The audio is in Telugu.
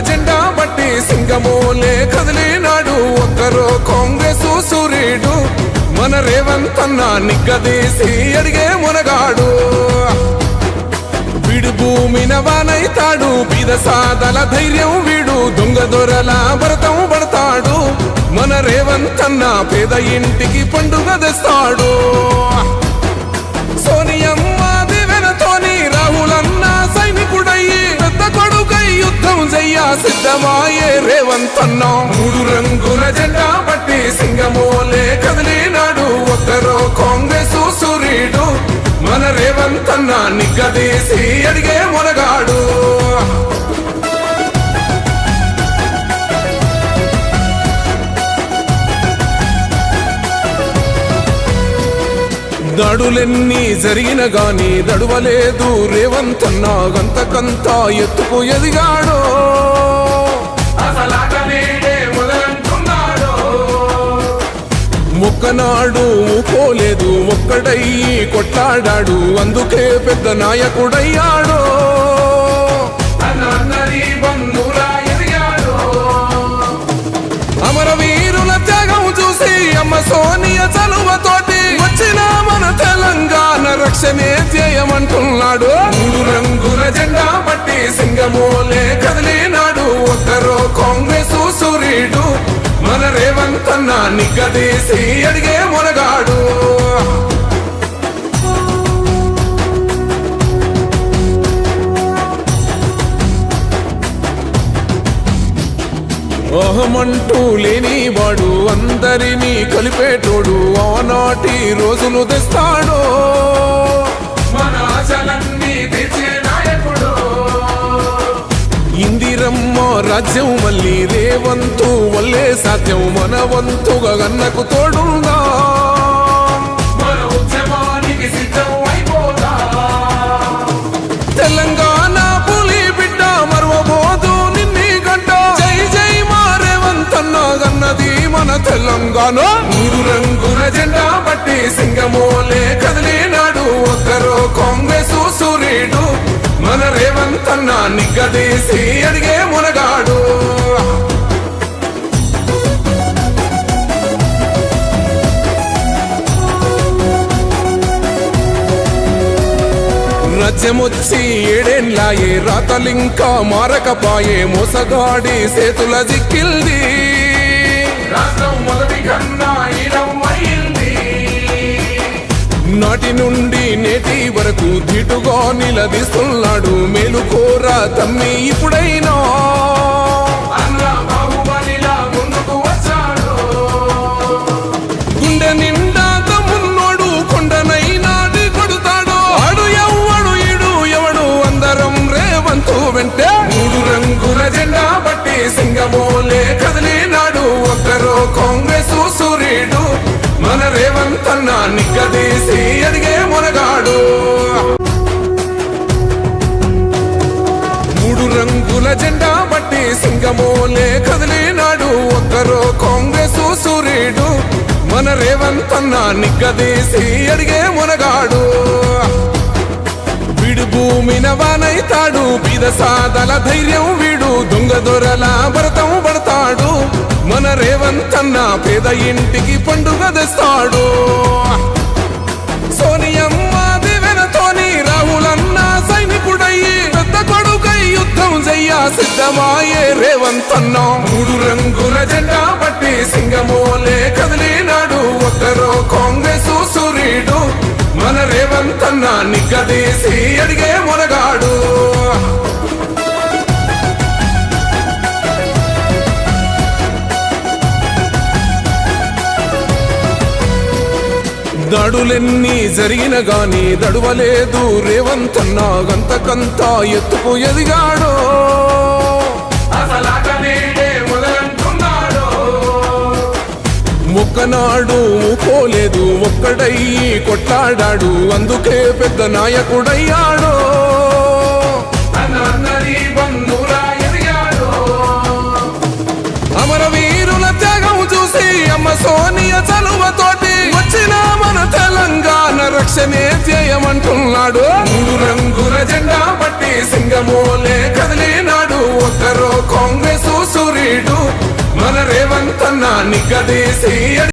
జెండా బట్టి సింగమోలే కదిలినాడు ఒక్కరో కాంగ్రెస్ సూర్యుడు మన రేవంత్ అన్న నిగ్గదీసి అడిగే మునగాడు వీడు భూమిన వానైతాడు బీద సాదల ధైర్యం వీడు దొంగ దొరల భరతం పడతాడు మన రేవంత్ అన్న పేద ఇంటికి పండుగ తెస్తాడు సోనియమ్మ దివెనతోని రాహులన్న సైనికుడయ్యి పెద్ద కొడుకై యుద్ధం చెయ్య సిద్ధమాయే రేవంత్ అన్న మూడు రంగుల జెండా పట్టి సింగమోలే కదిలినాడు ఒక్కరో కాంగ్రెస్ సూర్యుడు మన రేవంత్ అన్న నిగ్గదీసి అడిగే మునగాడు దాడులెన్ని జరిగిన గాని దడువలేదు రేవంత్ అన్న గంతకంతా ఎత్తుకు ఎదిగాడో మొక్కనాడు పోలేదు ఒక్కడయ్యి కొట్లాడాడు అందుకే పెద్ద నాయకుడయ్యాడు అమరవీరుల త్యాగం చూసి అమ్మ సోనియ చలువతోటి వచ్చిన మన తెలంగాణ రక్షణే చేయమంటున్నాడు మూడు రంగుల జెండా పట్టి సింగమోలే కదిలినాడు ఒక్కరో కాంగ్రెస్ సూర్యుడు మన రేవంత్ అన్న నిగ్గదీసి అడిగే మునగాడు అహమంటూ లేనివాడు అందరినీ కలిపేటోడు ఆనాటి రోజులు తెస్తాడు మన ఆశలన్నీ తెచ్చే నాయకుడు ఇందిరమ్మ రాజ్యం మళ్ళీ రేవంతు వల్లే సాధ్యం మన వంతుగా గన్నకు తోడుందా మన ఉద్యమానికి సిద్ధం అయిపోదా తెలంగాణ పులి బిడ్డ మరవబోదు నిన్ని గంట జై జై మా రేవంత్ అన్న గన్నది మన తెలంగాణ మూడు రంగుల జెండా పట్టి సింగమోలే కదిలినాడు ఒక్కరో కాంగ్రెస్ సూర్యుడు మన రేవంత్ అన్న నిగ్గదీసి అడిగే మునగాడు రాజ్యమొచ్చి ఏడేండ్లాయే రాతలింకా మారకపాయే మోసగాడి సేతుల జిక్కిల్ది రాష్ట్రం మొదటి కన్నా నాటి నుండి నేటి వరకు ధీటుగా నిలదీస్తున్నాడు మేలుకోరా తమ్మి ఇప్పుడైనా గుండె నిండా తమ్మున్నోడు కొండనైనా కొడుతాడు ఆడు ఎవ్వడు ఈడు ఎవడు అందరం రేవంతు వెంటే మూడు రంగుల జెండా బట్టి సింగమోలే కదిలినాడు ఒక్కరో కాంగ్రెస్ సూర్యుడు మన రేవంత్ అన్న నిగ్గదీసి అడిగే మునగాడు మూడు రంగుల జెండా బట్టి సింగమోలే కదిలినాడు ఒక్కరో కాంగ్రెస్ సూర్యుడు మన రేవంత్ అన్న నిగ్గదీసి అడిగే మునగాడు వీడు భూమిన వానైతాడు బీద సాదల ధైర్యం వీడు దొంగ దొరల భరతం పడతాడు మన రేవంత్ అన్న పేద ఇంటికి పండుగ తెస్తాడు సోనియమ్మ దివెనతోని రాహులన్న సైనికుడయ్యి పెద్ద కొడుకై యుద్ధం చెయ్య సిద్ధమాయే రేవంత్ అన్న మూడు రంగుల జెండా పట్టి సింగమోలే కదిలినాడు ఒక్కరో కాంగ్రెస్ సూర్యుడు మన రేవంత్ అన్న నిగ్గదీసి అడిగే మునగాడు దాడులెన్ని జరిగిన గాని దడువలేదు రేవంత్ అన్న గంతకంతా ఎత్తుకు ఎదిగాడు మొక్కనాడు పోలేదు ఒక్కడయ్యి కొట్లాడాడు అందుకే పెద్ద నాయకుడయ్యాడు అమరవీరుల త్యాగం చూసి అమ్మ సోనియ చలువతోటి వచ్చిన మన తెలంగాణ రక్షణే చేయమంటున్నాడు మూడు రంగుల జెండా పట్టి సింగమోలే కదిలినాడు ఒక్కరో కాంగ్రెస్ రేవంత్ అన్న నిగ్గదీసి